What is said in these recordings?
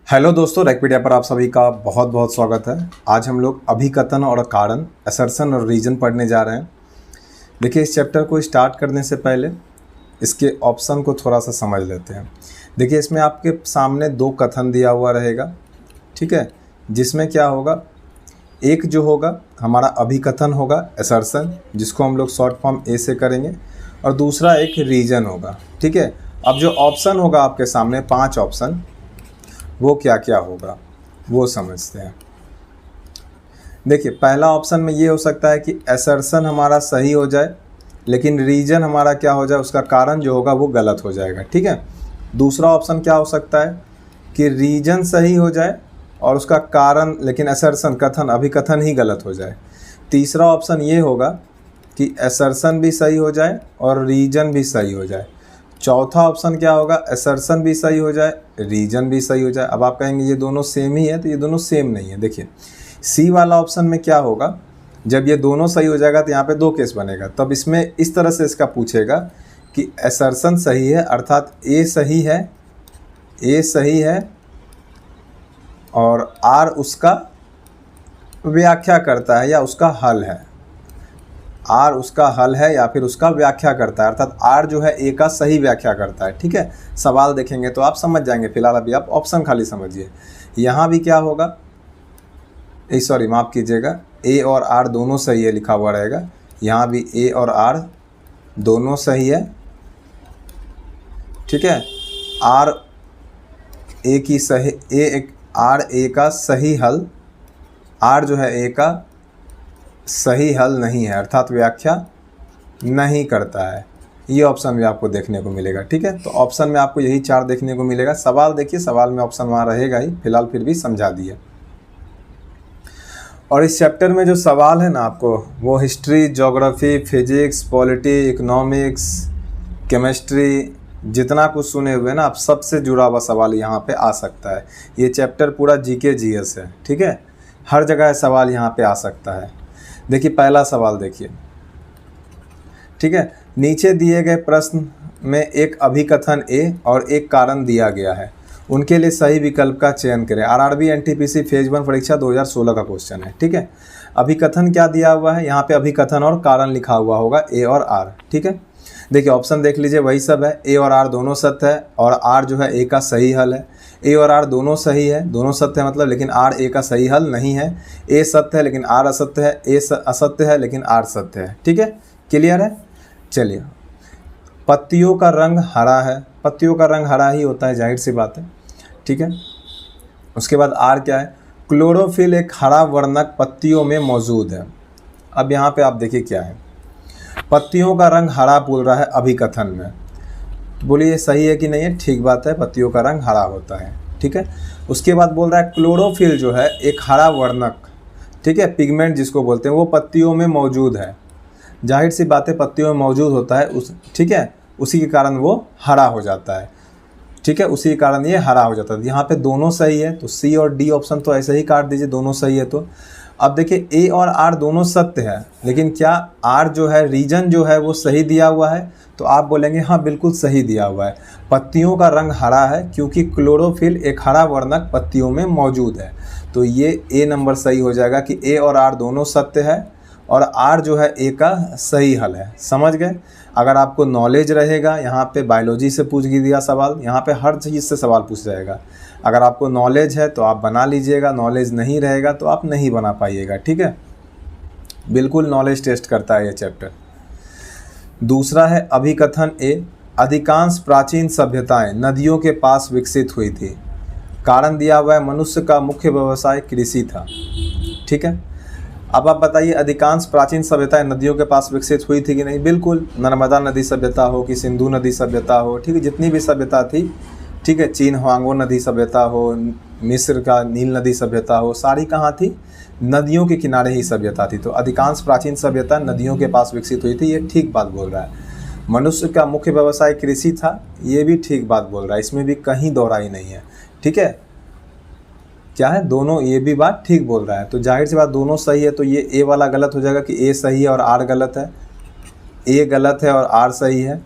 Hello दोस्तों, रैकपीडिया पर आप सभी का बहुत बहुत स्वागत है। आज हम लोग अभिकथन और कारण, असर्शन और रीजन पढ़ने जा रहे हैं। देखिए, इस चैप्टर को स्टार्ट करने से पहले इसके ऑप्शन को थोड़ा सा समझ लेते हैं। देखिए, इसमें आपके सामने दो कथन दिया हुआ रहेगा, ठीक है, जिसमें क्या होगा, एक जो होगा हमारा अभिकथन होगा, असर्शन, जिसको हम लोग शॉर्ट फॉर्म ए से करेंगे, और दूसरा एक रीजन होगा, ठीक है। अब जो ऑप्शन होगा आपके सामने 5 ऑप्शन, वो क्या क्या होगा वो समझते हैं। देखिए, पहला ऑप्शन में ये हो सकता है कि असर्शन हमारा सही हो जाए, लेकिन रीजन हमारा क्या हो जाए, उसका कारण जो होगा वो गलत हो जाएगा, ठीक है। दूसरा ऑप्शन क्या हो सकता है कि रीजन सही हो जाए और उसका कारण, लेकिन असर्शन, कथन, अभिकथन ही गलत हो जाए। तीसरा ऑप्शन ये होगा कि असर्शन भी सही हो जाए और रीजन भी सही हो जाए। चौथा ऑप्शन क्या होगा, असर्शन भी सही हो जाए, रीजन भी सही हो जाए। अब आप कहेंगे ये दोनों सेम ही है, तो ये दोनों सेम नहीं है। देखिए, सी वाला ऑप्शन में क्या होगा, जब ये दोनों सही हो जाएगा तो यहाँ पे 2 केस बनेगा। तब इसमें इस तरह से इसका पूछेगा कि असर्शन सही है, अर्थात ए सही है, ए सही है और आर उसका व्याख्या करता है या उसका हल है। आर उसका हल है या फिर उसका व्याख्या करता है, अर्थात आर जो है ए का सही व्याख्या करता है, ठीक है। सवाल देखेंगे तो आप समझ जाएंगे, फिलहाल अभी आप ऑप्शन खाली समझिए। यहाँ भी क्या होगा, सॉरी माफ़ कीजिएगा, ए और आर दोनों सही है लिखा हुआ रहेगा। यहाँ भी ए और आर दोनों सही है, ठीक है। आर ए की सही, आर ए का सही हल, आर जो है ए का सही हल नहीं है, अर्थात व्याख्या नहीं करता है। ये ऑप्शन भी आपको देखने को मिलेगा, ठीक है। तो ऑप्शन में आपको यही 4 देखने को मिलेगा। सवाल देखिए, सवाल में ऑप्शन वहाँ रहेगा ही, फिलहाल फिर भी समझा दिए। और इस चैप्टर में जो सवाल है ना आपको, वो history, geography, physics, polity, economics, chemistry, जितना कुछ सुने हुए ना आप, सबसे जुड़ा हुआ सवाल यहाँ पे आ सकता है। ये चैप्टर पूरा जीके जीएस है, ठीक है। हर जगह सवाल यहाँ पे आ सकता है। देखिए, पहला सवाल देखिए, ठीक है। नीचे दिए गए प्रश्न में एक अभिकथन ए और एक कारण दिया गया है, उनके लिए सही विकल्प का चयन करें। आरआरबी एनटीपीसी फेज 1 परीक्षा 2016 का क्वेश्चन है, ठीक है। अभिकथन क्या दिया हुआ है, यहाँ पे अभिकथन और कारण लिखा हुआ होगा, ए और आर, ठीक है। देखिए, ऑप्शन देख लीजिए, वही सब है। ए और आर दोनों सत्य है और आर जो है ए का सही हल है। ए और आर दोनों सही है, दोनों सत्य है मतलब, लेकिन आर ए का सही हल नहीं है। ए सत्य है लेकिन आर असत्य है, ए असत्य है लेकिन आर सत्य है, ठीक है। क्लियर है। चलिए, पत्तियों का रंग हरा है, पत्तियों का रंग हरा ही होता है, जाहिर सी बात है, ठीक है। उसके बाद आर क्या है, क्लोरोफिल एक हरा वर्णक पत्तियों में मौजूद है। अब यहाँ पे आप देखिए क्या है, पत्तियों का रंग हरा बोल रहा है अभिकथन में, बोलिए सही है कि नहीं है। ठीक बात है, पत्तियों का रंग हरा होता है, ठीक है। उसके बाद बोल रहा है क्लोरोफिल जो है एक हरा वर्णक, ठीक है, पिगमेंट जिसको बोलते हैं, वो पत्तियों में मौजूद है। जाहिर सी बात है, पत्तियों में मौजूद होता है ठीक है, उसी के कारण वो हरा हो जाता है, ठीक है, उसी के कारण ये हरा हो जाता है। यहाँ पे दोनों सही है, तो सी और डी ऑप्शन तो ऐसे ही काट दीजिए, दोनों सही है। तो अब देखिए, ए और आर दोनों सत्य है, लेकिन क्या आर जो है, रीजन जो है वो सही दिया हुआ है, तो आप बोलेंगे हाँ बिल्कुल सही दिया हुआ है। पत्तियों का रंग हरा है क्योंकि क्लोरोफिल एक हरा वर्णक पत्तियों में मौजूद है, तो ये ए नंबर सही हो जाएगा कि ए और आर दोनों सत्य है और आर जो है ए का सही हल है। समझ गए। अगर आपको नॉलेज रहेगा, यहाँ पे बायोलॉजी से पूछ दिया सवाल, यहाँ पे हर चीज़ से सवाल पूछ जाएगा। अगर आपको नॉलेज है तो आप बना लीजिएगा, नॉलेज नहीं रहेगा तो आप नहीं बना पाइएगा, ठीक है। बिल्कुल नॉलेज टेस्ट करता है ये चैप्टर। दूसरा है अभिकथन ए, अधिकांश प्राचीन सभ्यताएं नदियों के पास विकसित हुई थी। कारण दिया हुआ है मनुष्य का मुख्य व्यवसाय कृषि था, ठीक है। अब आप बताइए, अधिकांश प्राचीन सभ्यताएं नदियों के पास विकसित हुई थी कि नहीं। बिल्कुल, नर्मदा नदी सभ्यता हो कि सिंधु नदी सभ्यता हो, ठीक है, जितनी भी सभ्यता थी, ठीक है, चीन हुआंगो नदी सभ्यता हो, मिस्र का नील नदी सभ्यता हो, सारी कहाँ थी, नदियों के किनारे ही सभ्यता थी। तो अधिकांश प्राचीन सभ्यता नदियों के पास विकसित हुई थी, ये ठीक बात बोल रहा है। मनुष्य का मुख्य व्यवसाय कृषि था, ये भी ठीक बात बोल रहा है, इसमें भी कहीं दोहराई नहीं है, ठीक है। क्या है, दोनों, ये भी बात ठीक बोल रहा है। तो जाहिर सी बात दोनों सही है, तो ये ए वाला गलत हो जाएगा कि ए सही है और आर गलत है, ए गलत है और आर सही है,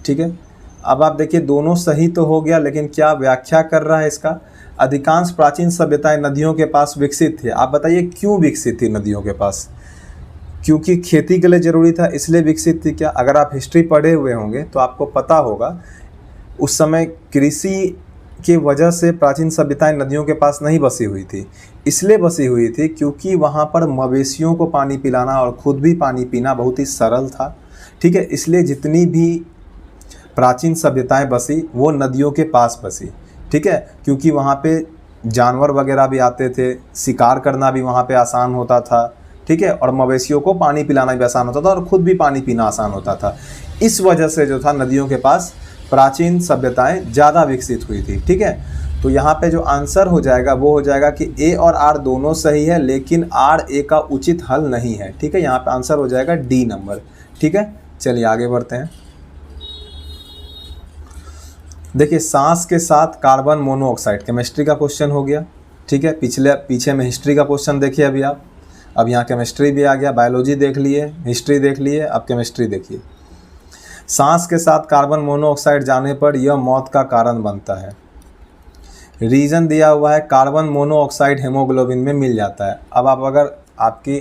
ठीक है। अब आप देखिए, दोनों सही तो हो गया, लेकिन क्या व्याख्या कर रहा है इसका, अधिकांश प्राचीन सभ्यताएं नदियों के पास विकसित थी। आप बताइए क्यों विकसित थी नदियों के पास? क्योंकि खेती के लिए ज़रूरी था इसलिए विकसित थी क्या? अगर आप हिस्ट्री पढ़े हुए होंगे तो आपको पता होगा उस समय कृषि की वजह से प्राचीन सभ्यताएं नदियों के पास नहीं बसी हुई थी। इसलिए बसी हुई थी क्योंकि वहाँ पर मवेशियों को पानी पिलाना और खुद भी पानी पीना बहुत ही सरल था। ठीक है, इसलिए जितनी भी प्राचीन सभ्यताएं बसी वो नदियों के पास बसी। ठीक है, क्योंकि वहाँ पे जानवर वगैरह भी आते थे, शिकार करना भी वहाँ पे आसान होता था। ठीक है, और मवेशियों को पानी पिलाना भी आसान होता था और ख़ुद भी पानी पीना आसान होता था। इस वजह से जो था नदियों के पास प्राचीन सभ्यताएं ज़्यादा विकसित हुई थी। ठीक है, तो यहाँ पे जो आंसर हो जाएगा वो हो जाएगा कि ए और आर दोनों सही है, लेकिन आर ए का उचित हल नहीं है। ठीक है, यहाँ पे आंसर हो जाएगा डी नंबर। ठीक है, चलिए आगे बढ़ते हैं। देखिए, सांस के साथ कार्बन मोनोऑक्साइड, केमिस्ट्री का क्वेश्चन हो गया। ठीक है, पीछे में हिस्ट्री का क्वेश्चन देखिए अभी आप। अब यहाँ केमिस्ट्री भी आ गया, बायोलॉजी देख लिए, हिस्ट्री देख लिए, अब केमिस्ट्री देखिए। सांस के साथ कार्बन मोनोऑक्साइड जाने पर यह मौत का कारण बनता है। रीज़न दिया हुआ है कार्बन मोनोऑक्साइड हेमोग्लोबिन में मिल जाता है। अब आप अगर आपकी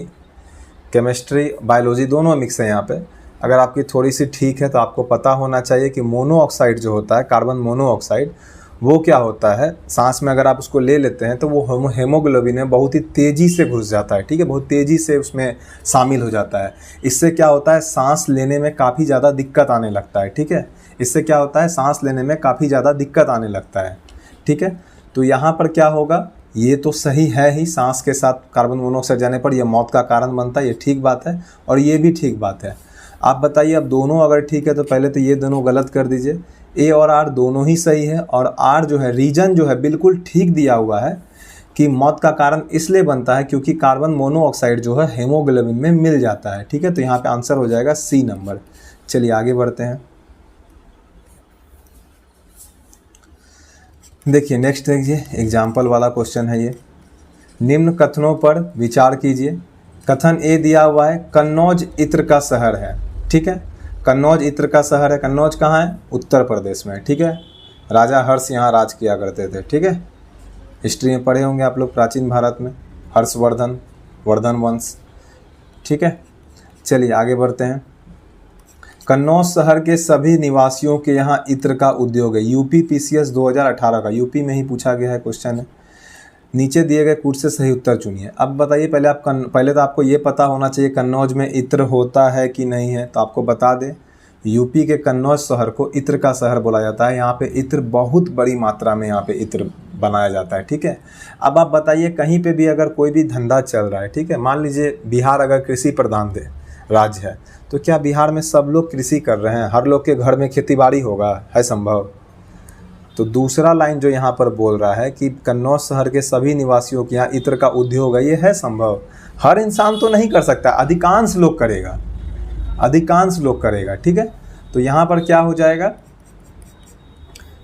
केमिस्ट्री बायोलॉजी दोनों मिक्स है यहाँ पे, अगर आपकी थोड़ी सी ठीक है तो आपको पता होना चाहिए कि मोनोऑक्साइड जो होता है, कार्बन मोनोऑक्साइड, वो क्या होता है, सांस में अगर आप उसको ले लेते हैं तो वो हेमोग्लोबिन में बहुत ही तेज़ी से घुस जाता है। ठीक है, बहुत तेज़ी से उसमें शामिल हो जाता है। इससे क्या होता है, सांस लेने में काफ़ी ज़्यादा दिक्कत आने लगता है। ठीक है, इससे क्या होता है, सांस लेने में काफ़ी ज़्यादा दिक्कत आने लगता है। ठीक है, तो यहाँ पर क्या होगा, ये तो सही है ही, सांस के साथ कार्बन मोनोऑक्साइड जाने पर यह मौत का कारण बनता है, ये ठीक बात है, और ये भी ठीक बात है। आप बताइए, अब दोनों अगर ठीक है तो पहले तो ये दोनों गलत कर दीजिए। ए और आर दोनों ही सही है, और आर जो है, रीजन जो है, बिल्कुल ठीक दिया हुआ है कि मौत का कारण इसलिए बनता है क्योंकि कार्बन मोनोऑक्साइड जो है हेमोग्लोबिन में मिल जाता है। ठीक है, तो यहाँ पे आंसर हो जाएगा सी नंबर। चलिए आगे बढ़ते हैं। देखिए नेक्स्ट देखिए, एग्जाम्पल वाला क्वेश्चन है ये। निम्न कथनों पर विचार कीजिए। कथन ए दिया हुआ है, कन्नौज इत्र का शहर है। ठीक है, कन्नौज इत्र का शहर है। कन्नौज कहाँ है? उत्तर प्रदेश में। ठीक है, राजा हर्ष यहाँ राज किया करते थे। ठीक है, हिस्ट्री में पढ़े होंगे आप लोग, प्राचीन भारत में हर्षवर्धन, वर्धन वंश। ठीक है, चलिए आगे बढ़ते हैं। कन्नौज शहर के सभी निवासियों के यहाँ इत्र का उद्योग है। यूपी PCS 2018 का, यूपी में ही पूछा गया है क्वेश्चन है। नीचे दिए गए कूट से सही उत्तर चुनिए। अब बताइए, पहले तो आपको ये पता होना चाहिए कन्नौज में इत्र होता है कि नहीं है। तो आपको बता दें, यूपी के कन्नौज शहर को इत्र का शहर बोला जाता है। यहाँ पे इत्र बहुत बड़ी मात्रा में यहाँ पे इत्र बनाया जाता है। ठीक है, अब आप बताइए, कहीं पे भी अगर कोई भी धंधा चल रहा है, ठीक है, मान लीजिए बिहार अगर कृषि प्रधान राज्य है, तो क्या बिहार में सब लोग कृषि कर रहे हैं? हर लोग के घर में खेती बाड़ी होगा? है संभव? तो दूसरा लाइन जो यहाँ पर बोल रहा है कि कन्नौज शहर के सभी निवासियों के यहाँ इत्र का उद्योग है, ये है संभव? हर इंसान तो नहीं कर सकता, अधिकांश लोग करेगा, अधिकांश लोग करेगा। ठीक है, तो यहाँ पर क्या हो जाएगा,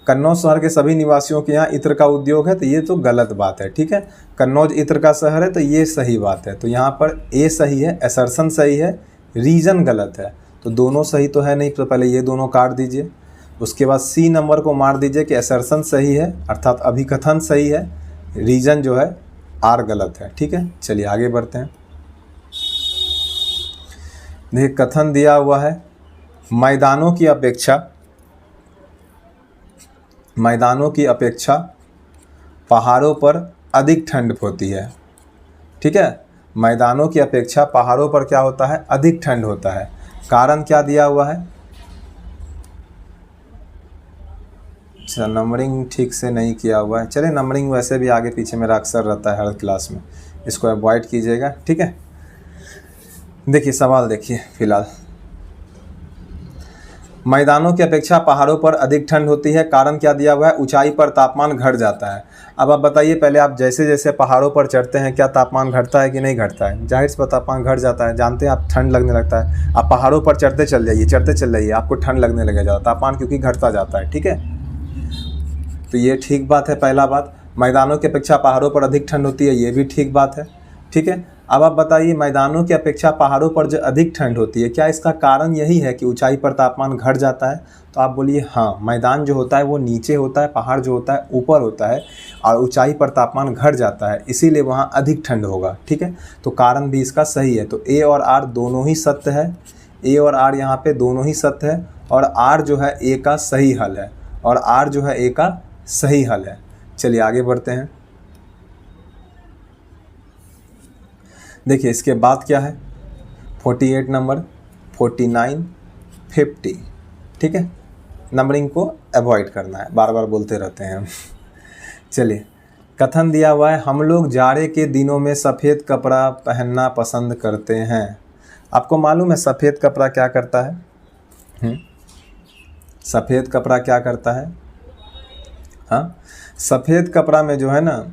कन्नौज शहर के सभी निवासियों के यहाँ इत्र का उद्योग है, तो ये तो गलत बात है। ठीक है, कन्नौज इत्र का शहर है तो ये सही बात है। तो यहाँ पर ए सही है, असर्शन सही है, रीजन गलत है। तो दोनों सही तो है नहीं, तो पहले ये दोनों काट दीजिए। उसके बाद सी नंबर को मार दीजिए कि असर्शन सही है, अर्थात अभिकथन सही है, रीजन जो है आर गलत है। ठीक है, चलिए आगे बढ़ते हैं। देखिए कथन दिया हुआ है, मैदानों की अपेक्षा पहाड़ों पर अधिक ठंड होती है। ठीक है, मैदानों की अपेक्षा पहाड़ों पर क्या होता है? अधिक ठंड होता है। कारण क्या दिया हुआ है? अच्छा, नंबरिंग ठीक से नहीं किया हुआ है। चलिए, नंबरिंग वैसे भी आगे पीछे मेरा अक्सर रहता है हर क्लास में, इसको अवॉइड कीजिएगा। ठीक है, देखिए सवाल देखिए फिलहाल। मैदानों की अपेक्षा पहाड़ों पर अधिक ठंड होती है, कारण क्या दिया हुआ है? ऊंचाई पर तापमान घट जाता है। अब आप बताइए, पहले आप जैसे जैसे पहाड़ों पर चढ़ते हैं क्या तापमान घटता है कि नहीं घटता है? जाहिर सी बात तापमान घट जाता है, जानते हैं आप, ठंड लगने लगता है। आप पहाड़ों पर चढ़ते चल जाइए, आपको ठंड लगने लगेगा, तापमान क्योंकि घटता जाता है। ठीक है, तो ये ठीक बात है। पहला बात, मैदानों की अपेक्षा पहाड़ों पर अधिक ठंड होती है, ये भी ठीक बात है। ठीक है, अब आप बताइए, मैदानों की अपेक्षा पहाड़ों पर जो अधिक ठंड होती है, क्या इसका कारण यही है कि ऊंचाई पर तापमान घट जाता है? तो आप बोलिए हाँ, मैदान जो होता है वो नीचे होता है, पहाड़ जो होता है ऊपर होता है, और ऊंचाई पर तापमान घट जाता है, इसीलिए वहाँ अधिक ठंड होगा। ठीक है, तो कारण भी इसका सही है। तो ए और आर दोनों ही सत्य है, ए और आर यहाँ पे दोनों ही सत्य है, और आर जो है ए का सही हल है, और आर जो है ए का सही हल है। चलिए आगे बढ़ते हैं। देखिए इसके बाद क्या है, 48 नंबर, 49, 50। ठीक है, नंबरिंग को अवॉइड करना है, बार बार बोलते रहते हैं हम। चलिए, कथन दिया हुआ है, हम लोग जाड़े के दिनों में सफ़ेद कपड़ा पहनना पसंद करते हैं। आपको मालूम है सफ़ेद कपड़ा क्या करता है? सफ़ेद कपड़ा क्या करता है? हाँ, सफ़ेद कपड़ा में जो है ना,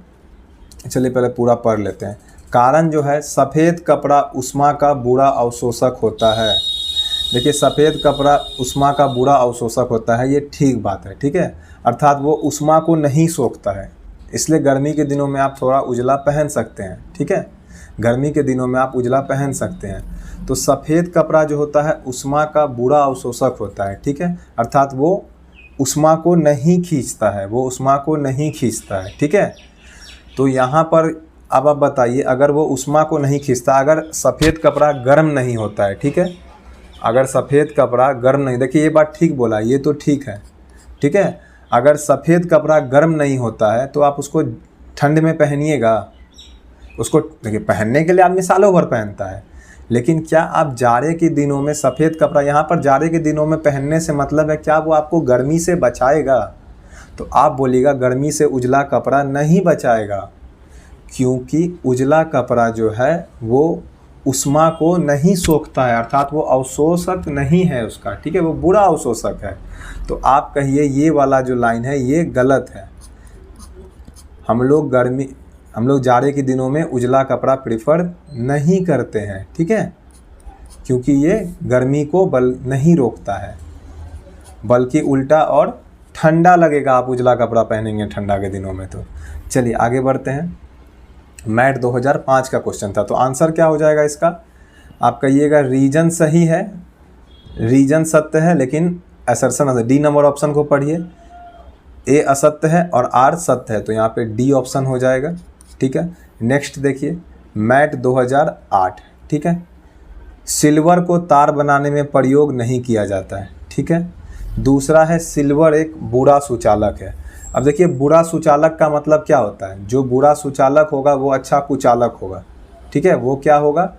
चलिए पहले पूरा पढ़ लेते हैं। कारण जो है, सफ़ेद कपड़ा उष्मा का बुरा अवशोषक होता है। देखिए, सफ़ेद कपड़ा उष्मा का बुरा अवशोषक होता है, ये ठीक बात है। ठीक है, अर्थात वो उष्मा को नहीं सोखता है, इसलिए गर्मी के दिनों में आप थोड़ा उजला पहन सकते हैं। ठीक है, गर्मी के दिनों में आप उजला पहन सकते हैं। तो सफ़ेद कपड़ा जो होता है उष्मा का बुरा अवशोषक होता है। ठीक है, अर्थात वो उष्मा को नहीं खींचता है, वो उष्मा को नहीं खींचता है। ठीक है, तो यहाँ पर अब आप बताइए, अगर वो उष्मा को नहीं खींचता, अगर सफ़ेद कपड़ा गर्म नहीं होता है, ठीक है, अगर सफ़ेद कपड़ा गर्म नहीं, देखिए ये बात ठीक बोला, ये तो ठीक है। ठीक है, अगर सफ़ेद कपड़ा गर्म नहीं होता है तो आप उसको ठंड में पहनिएगा। उसको देखिए, पहनने के लिए आदमी सालों भर पहनता है, लेकिन क्या आप जाड़े के दिनों में सफ़ेद कपड़ा, यहाँ पर जाड़े के दिनों में पहनने से मतलब है क्या वो आपको गर्मी से बचाएगा? तो आप बोलिएगा गर्मी से उजला कपड़ा नहीं बचाएगा, क्योंकि उजला कपड़ा जो है वो उष्मा को नहीं सोखता है, अर्थात वो अवशोषक नहीं है उसका। ठीक है, वो बुरा अवशोषक है। तो आप कहिए ये वाला जो लाइन है ये गलत है। हम लोग जाड़े के दिनों में उजला कपड़ा प्रेफर नहीं करते हैं। ठीक है, क्योंकि ये गर्मी को नहीं रोकता है, बल्कि उल्टा और ठंडा लगेगा आप उजला कपड़ा पहनेंगे ठंडा के दिनों में। तो चलिए आगे बढ़ते हैं। मैट 2005 का क्वेश्चन था, तो आंसर क्या हो जाएगा इसका? आप कहिएगा रीजन सही है, रीजन सत्य है, लेकिन असर्शन, डी नंबर ऑप्शन को पढ़िए, ए असत्य है और आर सत्य है, तो यहाँ पे डी ऑप्शन हो जाएगा। ठीक है, नेक्स्ट देखिए, मैट 2008। ठीक है, सिल्वर को तार बनाने में प्रयोग नहीं किया जाता है। ठीक है, दूसरा है सिल्वर एक बुरा सुचालक है। अब देखिए, बुरा सुचालक का मतलब क्या होता है? जो बुरा सुचालक होगा वो अच्छा कुचालक होगा। ठीक है, वो क्या होगा?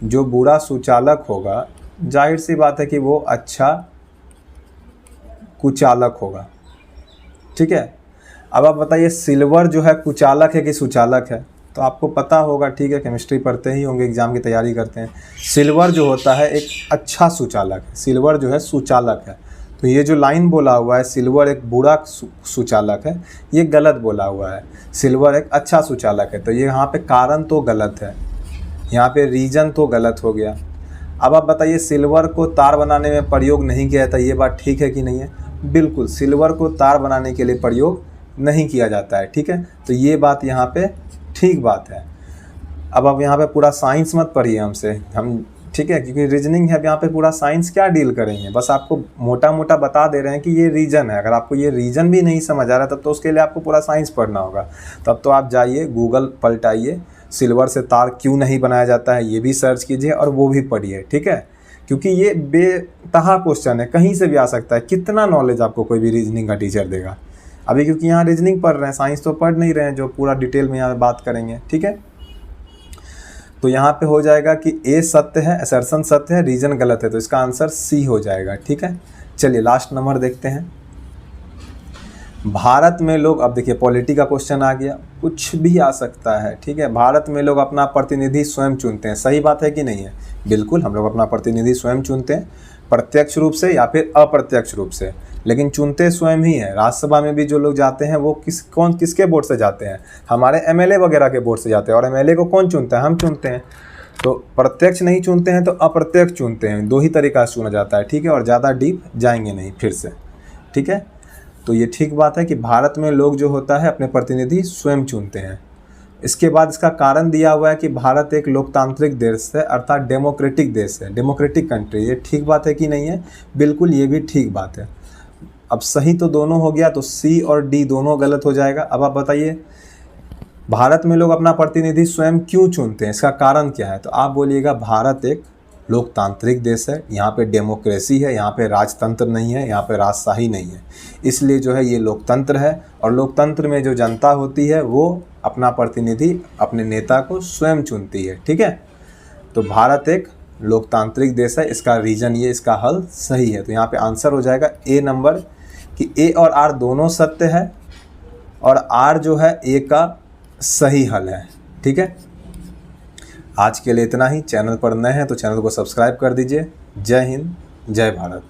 जो बुरा सुचालक होगा, जाहिर सी बात है कि वो अच्छा कुचालक होगा। ठीक है, अब आप बताइए सिल्वर जो है कुचालक है कि सुचालक है? तो आपको पता होगा, ठीक है, केमिस्ट्री पढ़ते ही होंगे, एग्जाम की तैयारी करते हैं। सिल्वर जो होता है एक अच्छा सुचालक है, सिल्वर जो है सुचालक है। तो ये जो लाइन बोला हुआ है सिल्वर एक बुरा सुचालक है, ये गलत बोला हुआ है। सिल्वर एक अच्छा सुचालक है, तो ये यहाँ पे कारण तो गलत है, यहाँ पे रीजन तो गलत हो गया। अब आप बताइए सिल्वर को तार बनाने में प्रयोग नहीं किया जाता, ये बात ठीक है कि नहीं है? बिल्कुल, सिल्वर को तार बनाने के लिए प्रयोग नहीं किया जाता है। ठीक है, तो ये बात यहाँ पे ठीक बात है। अब आप यहाँ पे पूरा साइंस मत पढ़िए हमसे, हम, ठीक है, क्योंकि रीजनिंग है। अब यहाँ पे पूरा साइंस क्या डील करेंगे, बस आपको मोटा मोटा बता दे रहे हैं कि ये रीजन है। अगर आपको ये रीजन भी नहीं समझ आ रहा तब तो उसके लिए आपको पूरा साइंस पढ़ना होगा। तब तो आप जाइए गूगल पलटाइए, सिल्वर से तार क्यों नहीं बनाया जाता है ये भी सर्च कीजिए और वो भी पढ़िए। ठीक है, क्योंकि ये बेतहा क्वेश्चन है, कहीं से भी आ सकता है। कितना नॉलेज आपको कोई भी रीजनिंग का टीचर देगा? अभी क्योंकि यहाँ रीजनिंग पढ़ रहे हैं, साइंस तो पढ़ नहीं रहे हैं जो पूरा डिटेल में यहाँ बात करेंगे। ठीक है, तो यहाँ पे हो जाएगा कि ए सत्य है, असर्शन सत्य है, रीजन गलत है, तो इसका आंसर सी हो जाएगा। ठीक है, चलिए लास्ट नंबर देखते हैं। भारत में लोग, अब देखिए पॉलिटी का क्वेश्चन आ गया, कुछ भी आ सकता है। ठीक है, भारत में लोग अपना प्रतिनिधि स्वयं चुनते हैं, सही बात है कि नहीं है? बिल्कुल, हम लोग अपना प्रतिनिधि स्वयं चुनते हैं, प्रत्यक्ष रूप से या फिर अप्रत्यक्ष रूप से, लेकिन चुनते स्वयं ही है। राज्यसभा में भी जो लोग जाते हैं वो किसके वोट से जाते हैं? हमारे एमएलए वगैरह के वोट से जाते हैं, और एमएलए को कौन चुनता है? हम चुनते हैं। तो प्रत्यक्ष नहीं चुनते हैं तो अप्रत्यक्ष चुनते हैं, दो ही तरीका से चुना जाता है। ठीक है, और ज़्यादा डीप जाएंगे नहीं फिर से। ठीक है, तो ये ठीक बात है कि भारत में लोग जो होता है अपने प्रतिनिधि स्वयं चुनते हैं। इसके बाद इसका कारण दिया हुआ है कि भारत एक लोकतांत्रिक देश है, अर्थात डेमोक्रेटिक देश है, डेमोक्रेटिक कंट्री। ये ठीक बात है कि नहीं है? बिल्कुल, ये भी ठीक बात है। अब सही तो दोनों हो गया, तो सी और डी दोनों गलत हो जाएगा। अब आप बताइए, भारत में लोग अपना प्रतिनिधि स्वयं क्यों चुनते हैं, इसका कारण क्या है? तो आप बोलिएगा भारत एक लोकतांत्रिक देश है, यहाँ पे डेमोक्रेसी है, यहाँ पे राजतंत्र नहीं है, यहाँ पे राजशाही नहीं है, इसलिए जो है ये लोकतंत्र है। और लोकतंत्र में जो जनता होती है वो अपना प्रतिनिधि, अपने नेता को स्वयं चुनती है। ठीक है, तो भारत एक लोकतांत्रिक देश है, इसका रीजन ये, इसका हल सही है। तो यहाँ पे आंसर हो जाएगा ए नंबर, कि ए और आर दोनों सत्य है और आर जो है ए का सही हल है। ठीक है, आज के लिए इतना ही। चैनल पर नए हैं तो चैनल को सब्सक्राइब कर दीजिए। जय हिंद, जय भारत।